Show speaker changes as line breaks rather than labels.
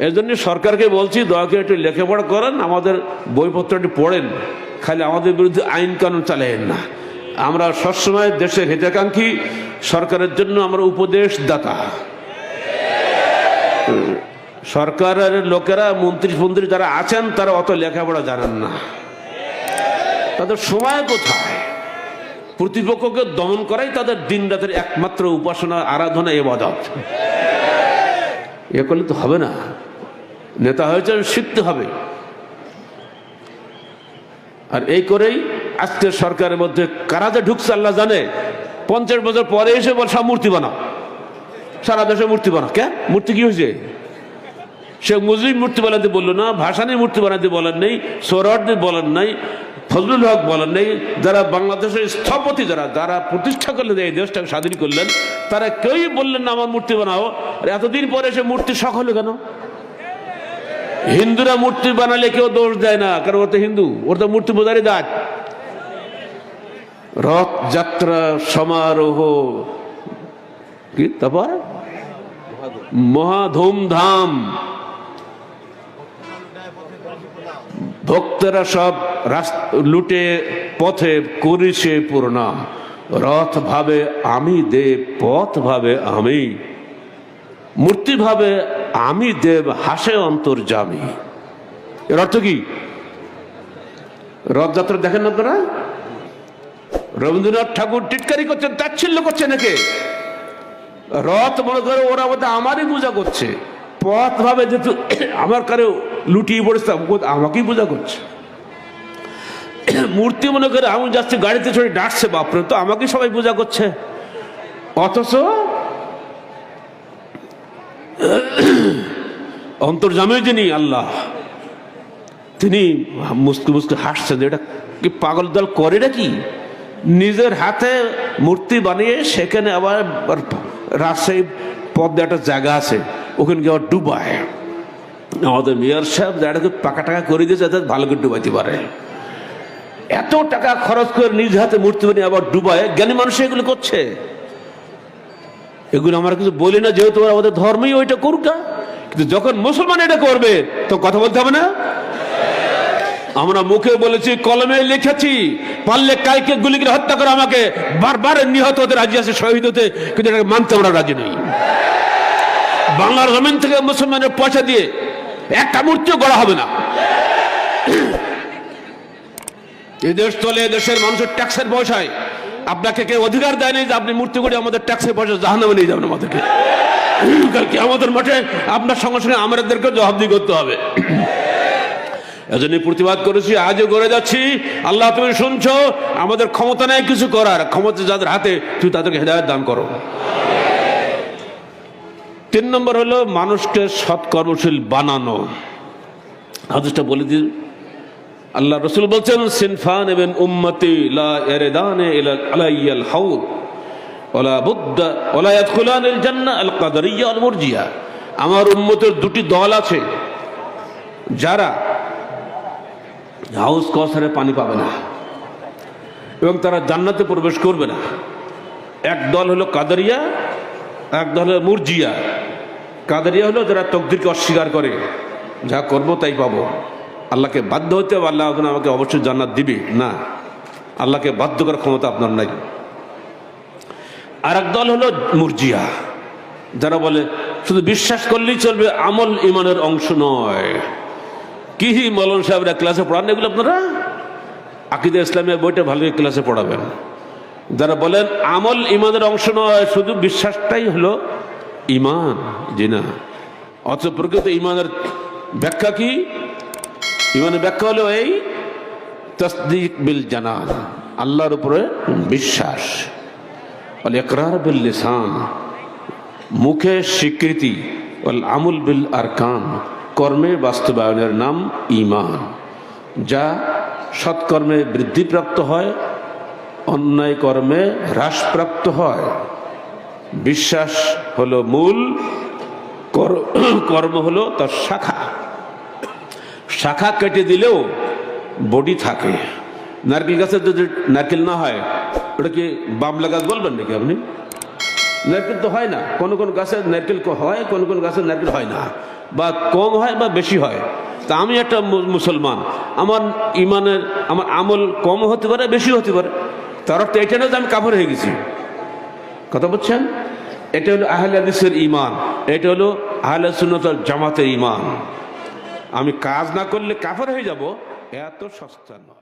এর জন্য সরকারকে বলছি, দয়া করে একটু লেখাপড়া করেন, আমাদের বইপত্রটি পড়েন, খালি আমাদের বিরুদ্ধে আইন কানুন চালায়েন না। আমরা সবসময় দেশের হিতাকাঙ্ক্ষী, সরকারের জন্য আমরা উপদেশদাতা। সরকারের লোকেরা, মন্ত্রী যারা আছেন, তারা অত লেখাপড়া জানেন না। তাদের সময় কোথায়? প্রতিপক্ষকে দমন করাই তাদের দিন রাতের একমাত্র উপাসনা, আরাধনা, ইবাদত। এ করলে তো হবে না। নেতা হয়েছেন, শিখতে হবে। আর এই করেই আজকের সরকারের মধ্যে কারা যে ঢুকছে আল্লাহ জানে। 50 বছর পরে এসে বল সব মূর্তি বানাও, সারা দেশে মূর্তি বানাও। কে মূর্তি কি হয়েছে? শেখ মুজিব মূর্তি বানাতে বললো না, ভাসানী মূর্তি বানাতে বলেন নেই, সোহরাওয়ার্দী বলেন নাই, ফজলুল হক বলেন নেই। যারা বাংলাদেশের স্থপতি, যারা প্রতিষ্ঠা করলেন, এই দেশটাকে স্বাধীন করলেন, তারা কেউই বললেন না আমার মূর্তি বানাও। আর এতদিন পরে এসে মূর্তি শখ হলো কেন? হিন্দুরা মূর্তি বানালে কেউ দোষ দেয় না, কারণ ওর তো হিন্দু, ওর তো মূর্তি পূজারই দাগ। রথযাত্রা সমারোহ কি, তারপর মহা ধুমধাম, ভক্তরা সব লুটে পথে করিছে প্রণাম। রথ ভাবে আমি দেব, পথ ভাবে আমি, মূর্তি ভাবে আমি দেব, হাসে অন্তর্যামী। এর অর্থ কি? রথযাত্রা দেখেন না আপনারা? রবীন্দ্রনাথ ঠাকুর টিটকারি করছেন, তাচ্ছিল্য করছে নাকি? রথ মনে করে ওরা বোধহয় আমারই পূজা করছে। পথ ভাবে যেহেতু আমার কারো লুটিয়ে পড়েছে, আমাকেই পূজা করছে। মূর্তি মনে করে আমি যাচ্ছি গাড়িতে চড়ে, ডাকছে বাপরে, তো আমাকেই সবাই পূজা করছে। অথচ অন্তর্যামী যিনি আল্লাহ, তিনি মুসকে মুসকে হাসছেন। এটা কি পাগল দল করে নাকি? নিজের হাতে মূর্তি বানিয়ে সেখানে আবার রাজশাহী পদ্মে একটা জায়গা আছে, ওখানে গিয়ে আবার ডুবায়। আমাদের মেয়র সাহেব যাটাকে পাকা টাকা করে দিয়েছে, যাতে ভালো করে ডুবাইতে পারে। এত টাকা খরচ করে নিজ হাতে মূর্তি বানিয়ে আবার ডুবায়। জ্ঞানী মানুষ এগুলো করছে। এগুলো আমরা কিছু বলি না, যেহেতু আমাদের ধর্মই ওইটা করুক। কিন্তু যখন মুসলমান এটা করবে, তো কথা বলতে হবে না? আমরা মুখে বলেছি, কলমে লিখেছি, পারলে কালকে গুলি করে হত্যা করে আমাকে, বারবার নিহত হতে রাজি আছে, শহীদ হতে, কিন্তু এটাকে মানতে আমরা রাজি নেই। বাংলার জমিন থেকে মুসলমানের পয়সা দিয়ে একটা মূর্তিও গড়া হবে না। এই দেশ চলে দেশের মানুষের ট্যাক্সের পয়সায়। আপনাকে কেউ অধিকার দেয়নি যে আপনি মূর্তি করে আমাদের ট্যাক্সের পয়সা জাহান্নামে নিয়ে যাবেন আমাদেরকে। কালকে আমাদের মাঠে আপনার সঙ্গে সঙ্গে আমাদেরকে জবাবদিহি করতে হবে। এজন্য প্রতিবাদ করেছি, আজও করে যাচ্ছি। আল্লাহ তুমি শুনছো, আমাদের ক্ষমতা নেই কিছু করার, ক্ষমতা যাদের হাতে তুই তাদেরকে হেদায়েত দান করো। 3 নম্বর হলো মানুষকে সৎকর্মশীল বানানো। হাদিসটা বলে দিন। আল্লাহ রসুল বলছেন, সিনফান ইমিন উম্মতি লা ইয়ারিদানে ইলা আলাইয়াল হাউদ ওয়ালা বুদ্দা ওয়ালা ইয়াদখুলানিল জান্নাহ আল কাদারিয়্যা ওয়াল মুরজিয়া। আমার উম্মতের 2টি দল আছে, যারা হাউস কাউসারে পানি পাবে না এবং তারা জান্নাতে প্রবেশ করবে না। এক দল হলো কাদারিয়া, এক দল হলো মুরজিয়া। কাদারিয়া হলো যারা তকদিরকে অস্বীকার করে, যা করবো তাই পাবো, আল্লাহকে বাধ্য হতে হবে, আল্লাহ আমাকে অবশ্যই জান্নাত দিবি না, আল্লাহকে বাধ্য করার ক্ষমতা আপনার নাই। আর এক দল হলো মুরজিয়া, যারা বলে শুধু বিশ্বাস করলেই চলবে, আমল ইমানের অংশ নয়। কি মৌলানা সাহেবরা ক্লাসে পড়ান এগুলো? আপনারা আকীদা ইসলামিয়া বইটা ভালো ক্লাসে পড়াবেন। যারা বলেন আমল ইমানের অংশ নয়, শুধু বিশ্বাসটাই হলো ইমান, জি না। অথচ প্রকৃত ইমানের ব্যাখ্যা কি? ইমানের ব্যাখ্যা হলো এই তাসদীক বিল জানান, আল্লাহর উপরে বিশ্বাস, ওয়াল ইকরার বিল লিসান, মুখে স্বীকৃতি, ওয়াল আমল বিল আরকান, কর্মে বাস্তবায়নের নাম ঈমান। যা সৎকর্মে বৃদ্ধিপ্রাপ্ত হয়, অন্যায় কর্মে হ্রাসপ্রাপ্ত হয়। বিশ্বাস হলো মূল, কর্ম হলো তার শাখা। শাখা কেটে দিলেও বডি থাকে। নারকেল গাছের যদি নারকেল না হয়, ওটা কি বাবলা গাছ বলবেন নাকি আপনি? নারকেল তো হয় না। কোন কোন গাছের নারকেল হয়, কোন কোন গাছের নারকেল হয় না। বা কম হয় বা বেশি হয়। তা আমি একটা মুসলমান, আমার ইমানের আমার আমল কম হতে পারে বেশি হতে পারে, তার অর্থ এটা না যে আমি কাফের হয়ে গেছি। কথা বলছেন? এটা হলো আহলে হাদিসের ঈমান, এটা হলো আহলে সুন্নাত ওয়াল জামাতের ঈমান। আমি কাজ না করলে কাফের হয়ে যাব, এত সস্তা নয়।